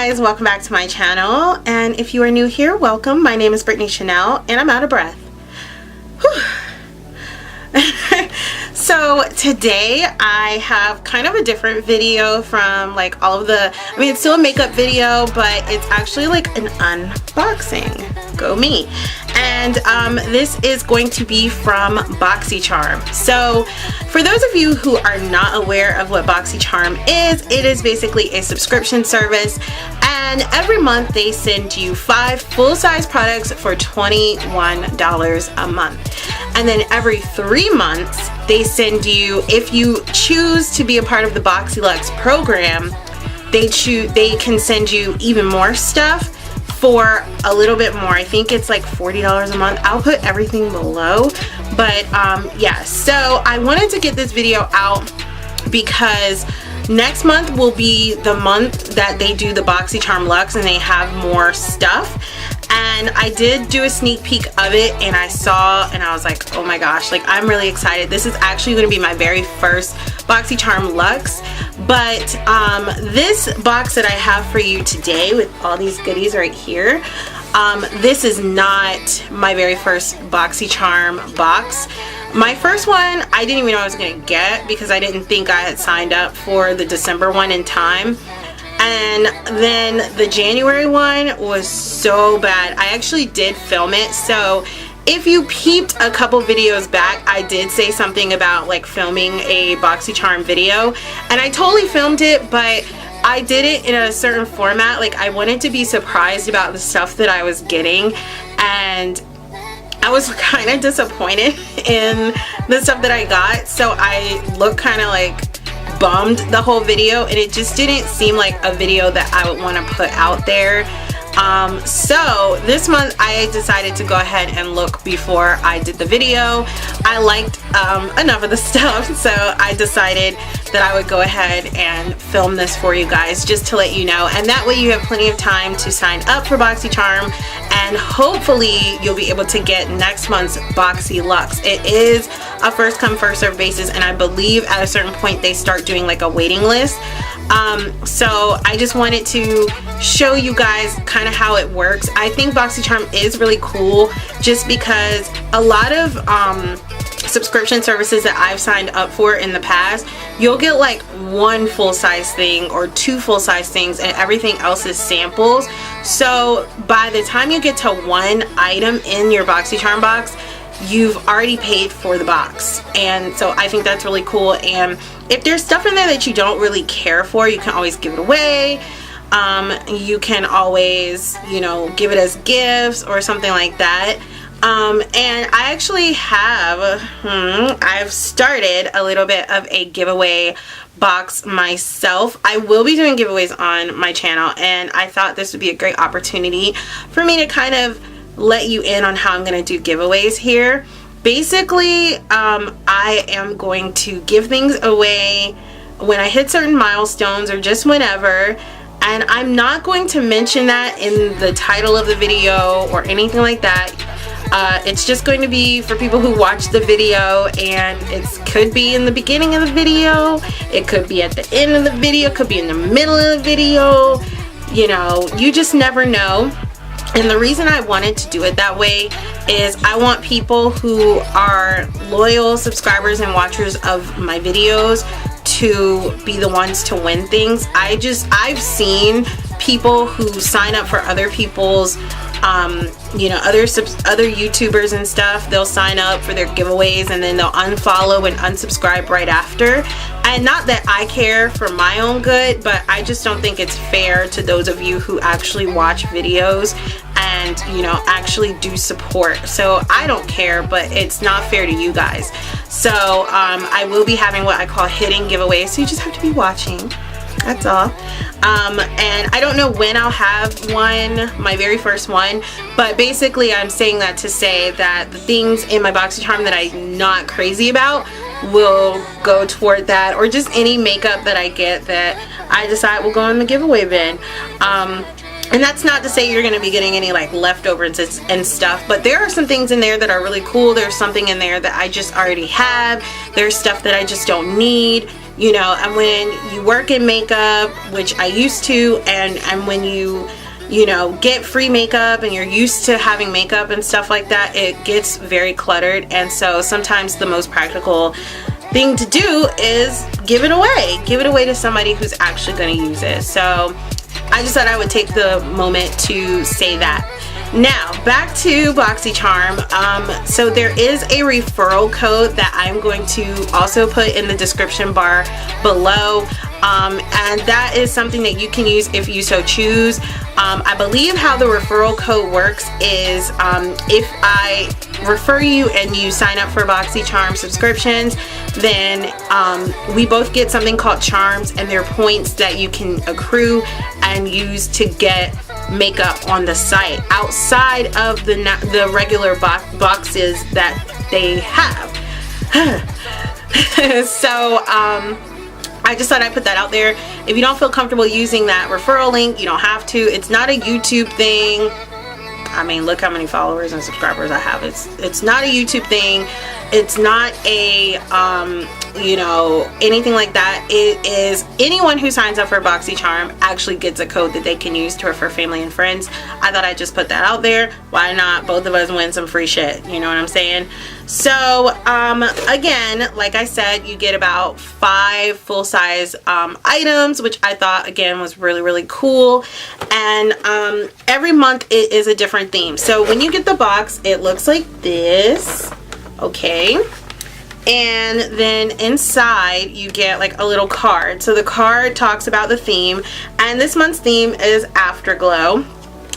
guys, welcome back to my channel, and if you are new here, welcome. My name is Brittney Chanèl and I'm out of breath. So today I have kind of a different video from like all of the, it's still a makeup video, but it's actually like an unboxing. Go me. And this is going to be from Boxycharm. So for those of you who are not aware of what Boxycharm is, it is basically a subscription service, and every month they send you 5 full-size products for $21 a month. And then every 3 months they send you, if you choose to be a part of the Boxy Luxe program, they can send you even more stuff for a little bit more. I think it's like $40 a month. I'll put everything below, but yeah, so I wanted to get this video out because next month will be the month that they do the Boxycharm Luxe and they have more stuff. And I did do a sneak peek of it and I saw and I was like, oh my gosh, like I'm really excited. This is actually going to be my very first Boxycharm Luxe. But this box that I have for you today with all these goodies right here, this is not my very first Boxycharm box. My first one, I didn't even know I was going to get because I didn't think I had signed up for the December one in time. And then the January one was so bad. I actually did film it. So if you peeped a couple videos back, I did say something about like filming a Boxycharm video. And I totally filmed it, but I did it in a certain format. Like I wanted to be surprised about the stuff that I was getting. And I was kind of disappointed in the stuff that I got. So I look kind of like bummed the whole video, and it just didn't seem like a video that I would want to put out there. So this month I decided to go ahead and look before I did the video. I liked enough of the stuff, so I decided that I would go ahead and film this for you guys just to let you know, and that way you have plenty of time to sign up for Boxycharm, and hopefully you'll be able to get next month's Boxy Luxe. It is a first come first serve basis, and I believe at a certain point they start doing like a waiting list. So I just wanted to show you guys kind of how it works. I think Boxycharm is really cool just because a lot of subscription services that I've signed up for in the past, you'll get like 1 full-size thing or 2 full-size things and everything else is samples. So by the time you get to 1 item in your Boxycharm box, you've already paid for the box. And so I think that's really cool. And if there's stuff in there that you don't really care for, you can always give it away. You can always, you know, give it as gifts or something like that. And I actually have, I've started a little bit of a giveaway box myself. I will be doing giveaways on my channel, and I thought this would be a great opportunity for me to kind of let you in on how I'm going to do giveaways here. Basically, I am going to give things away when I hit certain milestones or just whenever, and I'm not going to mention that in the title of the video or anything like that. It's just going to be for people who watch the video, and it could be in the beginning of the video, it could be at the end of the video, it could be in the middle of the video, you know, you just never know. And the reason I wanted to do it that way is I want people who are loyal subscribers and watchers of my videos to be the ones to win things. I've seen people who sign up for other people's you know, other YouTubers and stuff. They'll sign up for their giveaways and then they'll unfollow and unsubscribe right after. And not that I care for my own good, but I just don't think it's fair to those of you who actually watch videos and, you know, actually do support. So I don't care, but it's not fair to you guys. So I will be having what I call hidden giveaways, so you just have to be watching. That's all. And I don't know when I'll have one, my very first one, but basically I'm saying that to say that the things in my Boxycharm that I'm not crazy about will go toward that, or just any makeup that I get that I decide will go in the giveaway bin. And that's not to say you're going to be getting any like leftovers and stuff, but there are some things in there that are really cool. There's something in there that I just already have. There's stuff that I just don't need. you know, and when you work in makeup, which I used to, and when you know, get free makeup and you're used to having makeup and stuff like that, it gets very cluttered. And so sometimes the most practical thing to do is give it away to somebody who's actually going to use it. So I just thought I would take the moment to say that. Now back to Boxycharm. So there is a referral code that I'm going to also put in the description bar below, and that is something that you can use if you so choose. I believe how the referral code works is if I refer you and you sign up for Boxycharm subscriptions, then we both get something called charms, and they're points that you can accrue and use to get makeup on the site outside of the regular boxes that they have. So I just thought I'd put that out there. If you don't feel comfortable using that referral link, you don't have to. It's not a YouTube thing. I mean, look how many followers and subscribers I have. It's not a YouTube thing. It's not a you know, anything like that. It is anyone who signs up for Boxycharm actually gets a code that they can use to refer family and friends. I thought I'd just put that out there. Why not? Both of us win some free shit. You know what I'm saying? So again, like I said, you get about 5 full-size items, which I thought again was really cool. And every month it is a different theme. So when you get the box, it looks like this. Okay. And then inside you get like a little card. So the card talks about the theme, and this month's theme is Afterglow.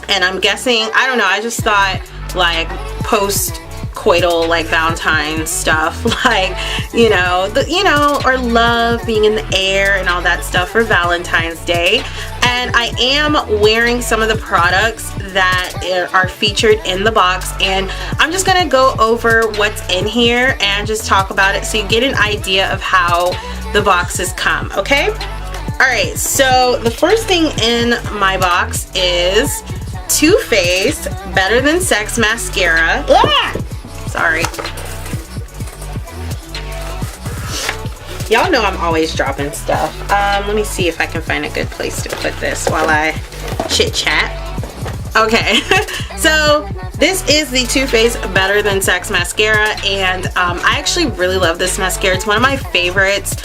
And I'm guessing, I don't know, I just thought like post-coital, like Valentine's stuff, like, you know, or love being in the air and all that stuff for Valentine's Day. And I am wearing some of the products that are featured in the box, and I'm just gonna go over what's in here and just talk about it so you get an idea of how the boxes come, okay? Alright, so the first thing in my box is Too Faced Better Than Sex Mascara. Sorry. Y'all know I'm always dropping stuff. Let me see if I can find a good place to put this while I chit chat. Okay, so this is the Too Faced Better Than Sex Mascara, and I actually really love this mascara. It's one of my favorites,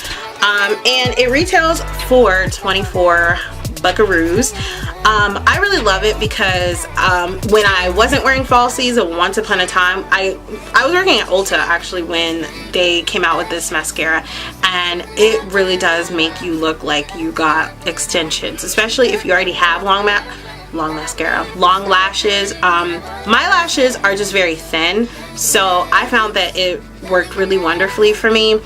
and it retails for 24 buckaroos. I really love it because when I wasn't wearing falsies once upon a time, I was working at Ulta actually when they came out with this mascara, and it really does make you look like you got extensions, especially if you already have long lashes. My lashes are just very thin, so I found that it worked really wonderfully for me.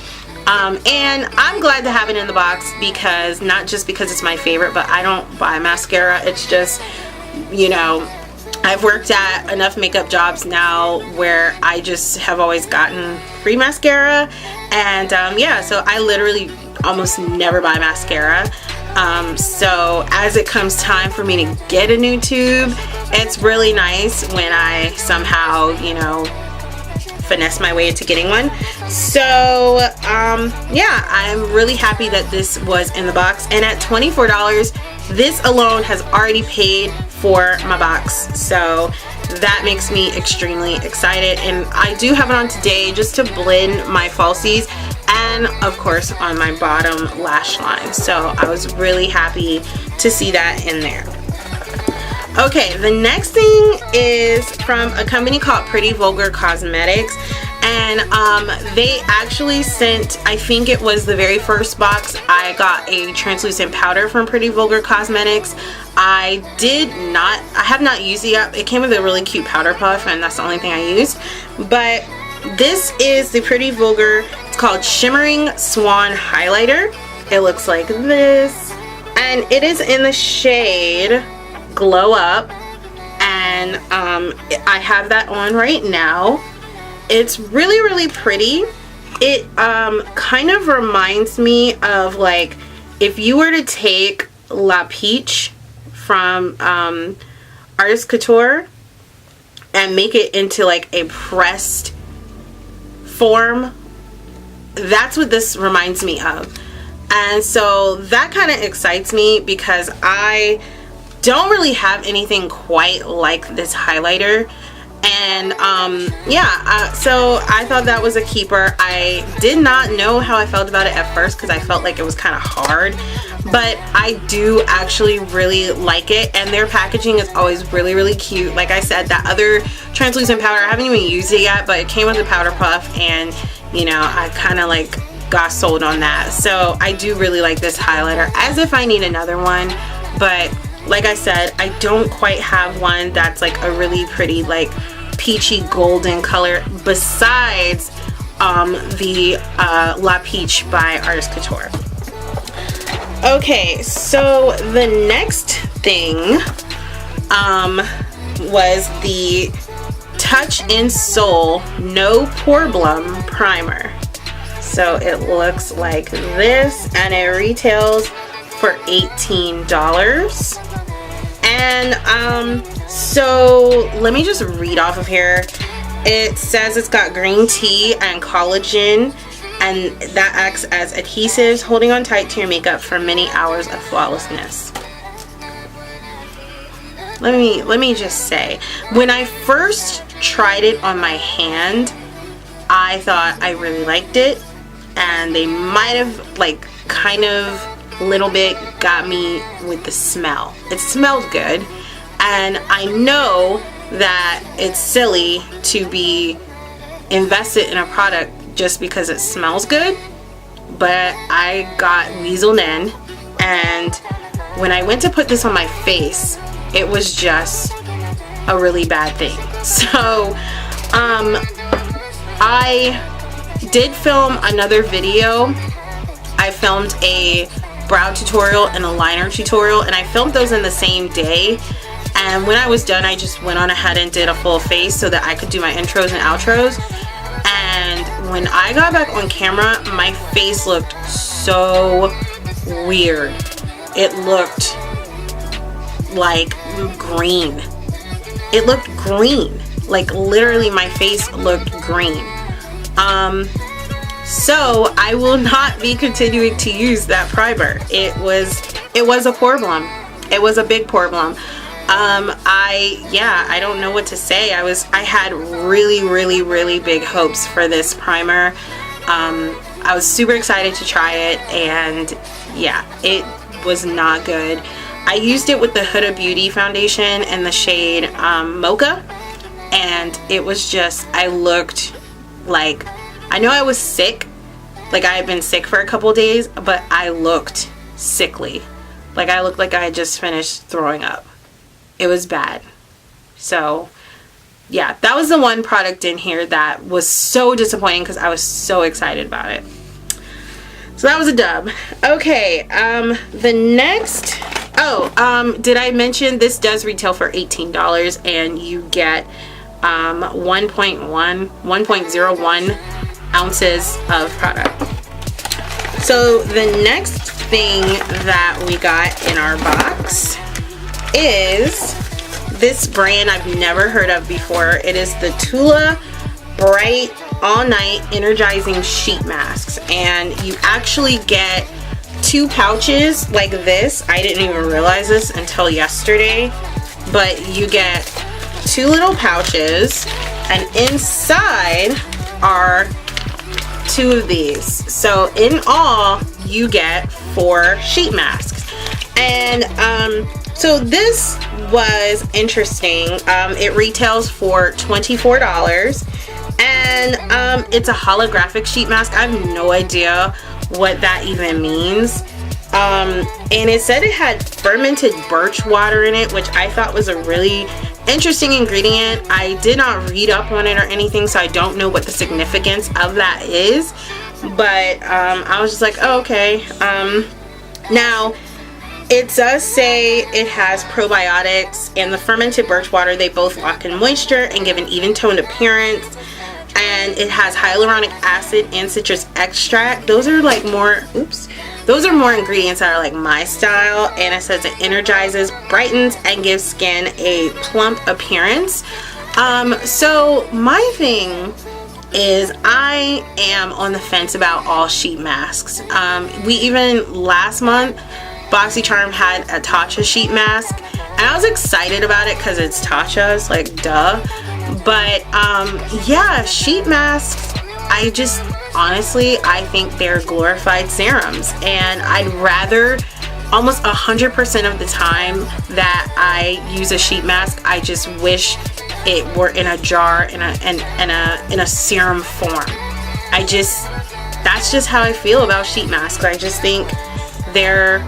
And I'm glad to have it in the box, because not just because it's my favorite, but I don't buy mascara. It's just, you know, I've worked at enough makeup jobs now where I just have always gotten free mascara, and yeah, so I literally almost never buy mascara. So as it comes time for me to get a new tube, it's really nice when I somehow, you know, finesse my way into getting one. So yeah, I'm really happy that this was in the box, and at $24 this alone has already paid for my box, so that makes me extremely excited. And I do have it on today just to blend my falsies and of course on my bottom lash line, so I was really happy to see that in there. Okay, the next thing is from a company called Pretty Vulgar Cosmetics, and they actually sent, I think it was the very first box, I got a translucent powder from Pretty Vulgar Cosmetics. I have not used it yet. It came with a really cute powder puff, and that's the only thing I used. But this is the Pretty Vulgar, it's called Shimmering Swan Highlighter. It looks like this, and it is in the shade Glow Up, and I have that on right now. It's really pretty. It kind of reminds me of, like, if you were to take La Peach from Artist Couture and make it into like a pressed form. That's what this reminds me of. And so that kind of excites me because I don't really have anything quite like this highlighter. And yeah, so I thought that was a keeper. I did not know how I felt about it at first because I felt like it was kind of hard, but I do actually really like it, and their packaging is always really, really cute. Like I said, that other translucent powder, I haven't even used it yet, but it came with a powder puff, and you know, I kind of like got sold on that. So I do really like this highlighter, as if I need another one. But like I said, I don't quite have one that's like a really pretty like peachy golden color besides the La Peach by Artist Couture. Okay, so the next thing was the Touch in Soul No Problem Primer. So it looks like this, and it retails for $18. And so let me just read off of here. It says it's got green tea and collagen, and that acts as adhesives, holding on tight to your makeup for many hours of flawlessness. Let me just say, when I first tried it on my hand, I thought I really liked it, and they might have like kind of little bit got me with the smell. It smelled good, and I know that it's silly to be invested in a product just because it smells good, but I got weaseled in, and when I went to put this on my face, it was just a really bad thing. So I did film another video. I filmed a brow tutorial and a liner tutorial, and I filmed those in the same day, and when I was done, I just went on ahead and did a full face so that I could do my intros and outros. And when I got back on camera, my face looked so weird. It looked like green. It looked green. Like literally my face looked green. So I will not be continuing to use that primer. It was a problem. It was a big problem. I don't know what to say. I had really big hopes for this primer. I was super excited to try it, and yeah, it was not good. I used it with the Huda Beauty foundation in the shade Mocha, and it was just, I looked like, I know I was sick, like I had been sick for a couple days, but I looked sickly. Like I looked like I had just finished throwing up. It was bad. So yeah, that was the one product in here that was so disappointing because I was so excited about it. So that was a dub. Okay, the next, did I mention this does retail for $18, and you get 1.01 ounces of product. So the next thing that we got in our box is this brand I've never heard of before. It is the Tula Bright All Night Energizing Sheet Masks, and you actually get 2 pouches like this. I didn't even realize this until yesterday, but you get 2 little pouches, and inside are 2 of these. So in all, you get 4 sheet masks. And so this was interesting. It retails for $24, and it's a holographic sheet mask. I have no idea what that even means. And it said it had fermented birch water in it, which I thought was a really interesting ingredient. I did not read up on it or anything, so I don't know what the significance of that is, but I was just like, oh, okay. Now it does say it has probiotics, and the fermented birch water, they both lock in moisture and give an even toned appearance, and it has hyaluronic acid and citrus extract. Those are like more, those are more ingredients that are like my style. And it says it energizes, brightens, and gives skin a plump appearance. So my thing is I am on the fence about all sheet masks. We even last month, Boxycharm had a Tatcha sheet mask, and I was excited about it because it's Tatcha's, like, duh. But yeah, sheet masks, I just honestly, I think they're glorified serums, and I'd rather almost 100% of the time that I use a sheet mask, I just wish it were in a jar, in a serum form. That's just how I feel about sheet masks. I just think they're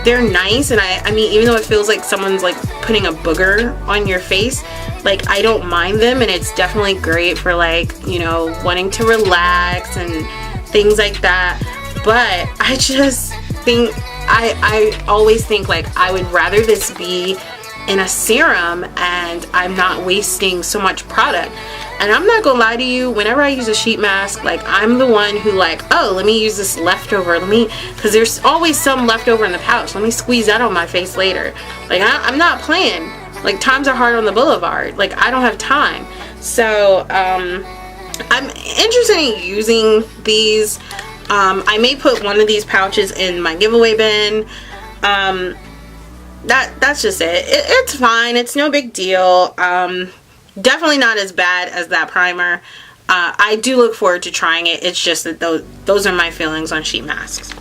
nice, and I mean, even though it feels like someone's like putting a booger on your face, like, I don't mind them, and it's definitely great for, like, you know, wanting to relax and things like that. But I just think I always think, like, I would rather this be in a serum and I'm not wasting so much product. And I'm not gonna lie to you, whenever I use a sheet mask, like, I'm the one who, like, oh, let me use this leftover, because there's always some leftover in the pouch, let me squeeze that on my face later. Like, I'm not playing. Like, times are hard on the boulevard. Like, I don't have time. So I'm interested in using these. I may put one of these pouches in my giveaway bin. That's just it. It's fine. It's no big deal. Definitely not as bad as that primer. I do look forward to trying it. It's just that those are my feelings on sheet masks.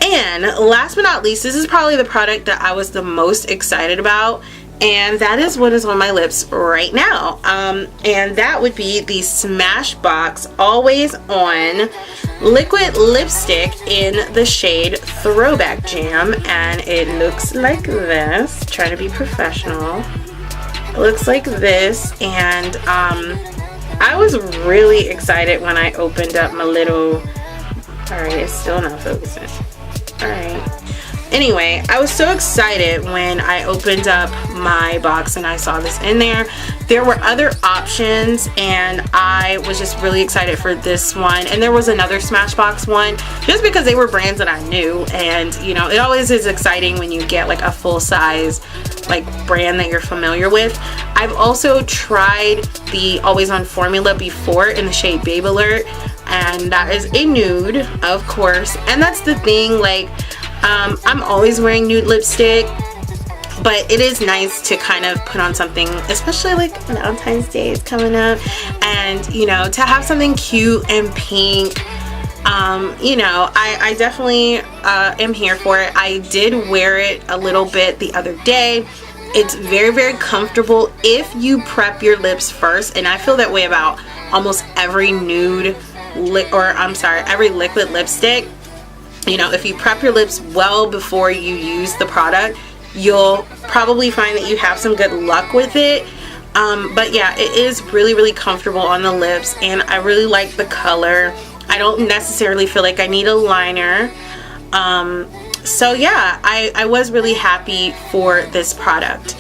And last but not least, this is probably the product that I was the most excited about, and that is what is on my lips right now. And that would be the Smashbox Always On liquid lipstick in the shade Throwback Jam, and it looks like this. Trying to be professional. It looks like this, and I was really excited when I opened up my little, alright, it's still not focusing. Alright. Anyway, I was so excited when I opened up my box and I saw this in there. There were other options, and I was just really excited for this one. And there was another Smashbox one, just because they were brands that I knew. And, you know, it always is exciting when you get like a full-size like brand that you're familiar with. I've also tried the Always On formula before in the shade Babe Alert, and that is a nude, of course. And that's the thing, like, I'm always wearing nude lipstick, but it is nice to kind of put on something, especially like Valentine's Day is coming up, and, you know, to have something cute and pink. You know, I definitely am here for it. I did wear it a little bit the other day. It's very, very comfortable if you prep your lips first, and I feel that way about almost every nude every liquid lipstick. You know, if you prep your lips well before you use the product, you'll probably find that you have some good luck with it. But yeah, it is really, really comfortable on the lips, and I really like the color. I don't necessarily feel like I need a liner. So yeah, I was really happy for this product.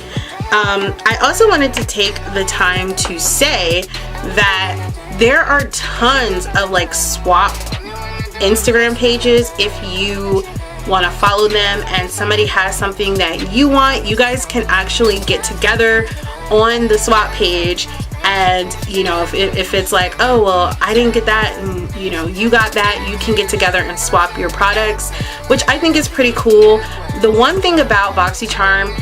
I also wanted to take the time to say that there are tons of like swap Instagram pages. If you want to follow them and somebody has something that you want, you guys can actually get together on the swap page. And, you know, if it's like, oh, well, I didn't get that, and, you know, you got that, you can get together and swap your products, which I think is pretty cool. The one thing about Boxycharm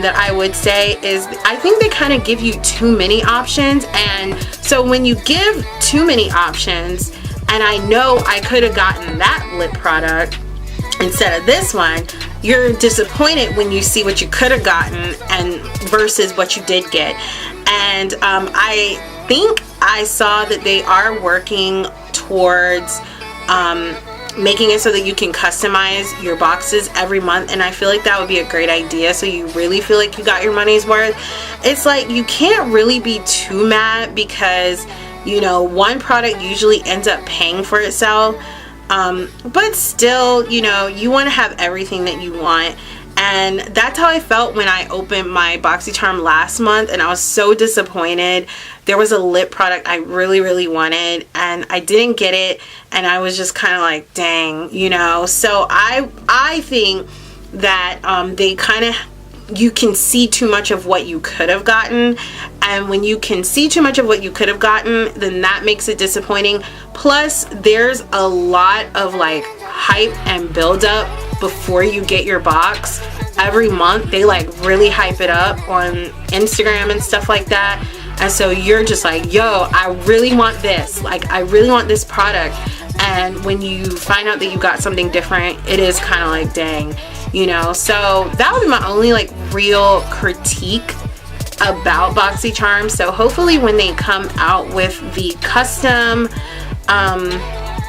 that I would say is I think they kind of give you too many options. And so when you give too many options, and I know I could have gotten that lip product instead of this one, you're disappointed when you see what you could have gotten and versus what you did get. And I think I saw that they are working towards making it so that you can customize your boxes every month, and I feel like that would be a great idea, so you really feel like you got your money's worth. It's like you can't really be too mad because, you know, one product usually ends up paying for itself, but still, you know, you want to have everything that you want. And that's how I felt when I opened my Boxycharm last month, and I was so disappointed. There was a lip product I really, really wanted, and I didn't get it, and I was just kind of like, dang, you know. So I think that they kind of you can see too much of what you could have gotten. And when you can see too much of what you could have gotten, then that makes it disappointing. Plus, there's a lot of like hype and build up before you get your box. Every month they like really hype it up on Instagram and stuff like that. And so you're just like, yo, I really want this. Like, I really want this product. And when you find out that you got something different, it is kind of like, dang, you know. So that would be my only like real critique about Boxycharm. So hopefully when they come out with the custom,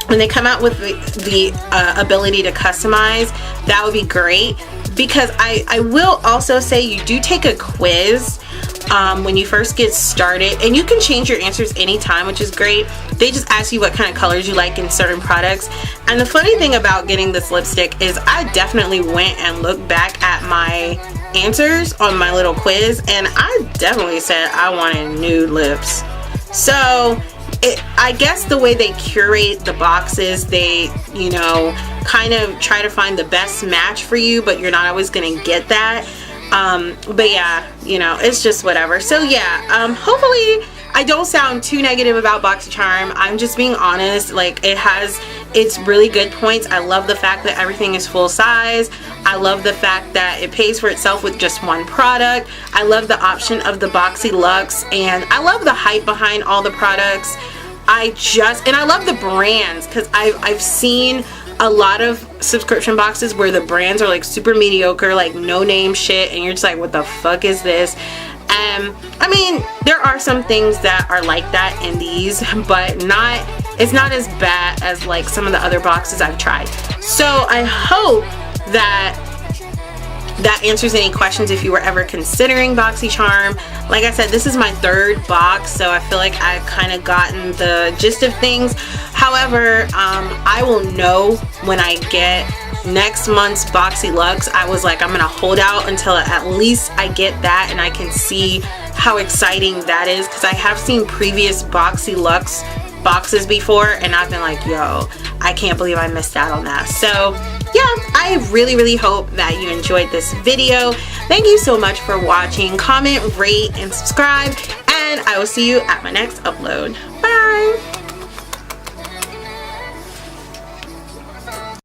when they come out with the ability to customize, that would be great. Because I will also say, you do take a quiz when you first get started, and you can change your answers anytime, which is great. They just ask you what kind of colors you like in certain products. And the funny thing about getting this lipstick is I definitely went and looked back at my answers on my little quiz, and I definitely said I wanted nude lips. So I guess the way they curate the boxes, they, you know, kind of try to find the best match for you, but you're not always gonna get that. But yeah, you know, it's just whatever. So yeah, hopefully I don't sound too negative about Boxycharm. I'm just being honest. Like, it has its really good points. I love the fact that everything is full size. I love the fact that it pays for itself with just one product. I love the option of the Boxy Luxe, and I love the hype behind all the products. And I love the brands, because I've seen a lot of subscription boxes where the brands are like super mediocre, like no name shit, and you're just like, what the fuck is this? I mean, there are some things that are like that in these, but it's not as bad as like some of the other boxes I've tried. So I hope that answers any questions if you were ever considering Boxycharm. Like I said, this is my third box, so I feel like I've kind of gotten the gist of things. However, I will know when I get next month's Boxy Luxe. I was like, I'm gonna hold out until at least I get that and I can see how exciting that is, because I have seen previous Boxy Luxe boxes before and I've been like, yo, I can't believe I missed out on that. So yeah, I really hope that you enjoyed this video. Thank you so much for watching. Comment, rate, and subscribe, and I will see you at my next upload. Bye.